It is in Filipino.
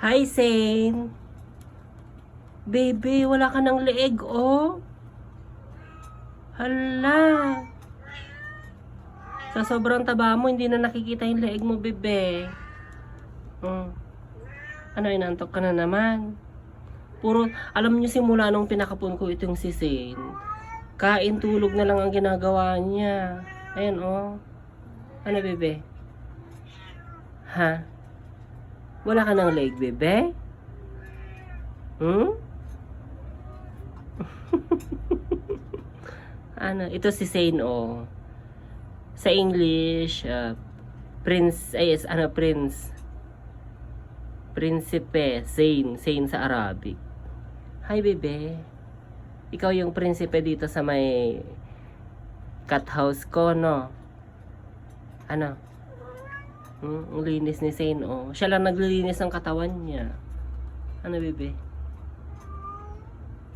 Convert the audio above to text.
Hi, Zane. Baby, wala ka ng leeg, oh. Hala. Sa sobrang taba mo, hindi na nakikita yung leeg mo, bebe. Ano, inantok ka na naman? Puro, alam niyo simula nung pinakapon ko itong si Zane, kain tulog na lang ang ginagawa niya. Ayan, oh. Ano, bebe? Ha? Wala ka ng leg, bebe? Ano, ito si Zane, oh. Sa English, Prince, Prince. Prinsipe, Zane. Zane sa Arabic. Hi, bebe. Ikaw yung prinsipe dito sa may cat house ko, no? Ano? Ang linis ni Zane, oh. Siya lang naglilinis ng katawan niya. Ano, bebe?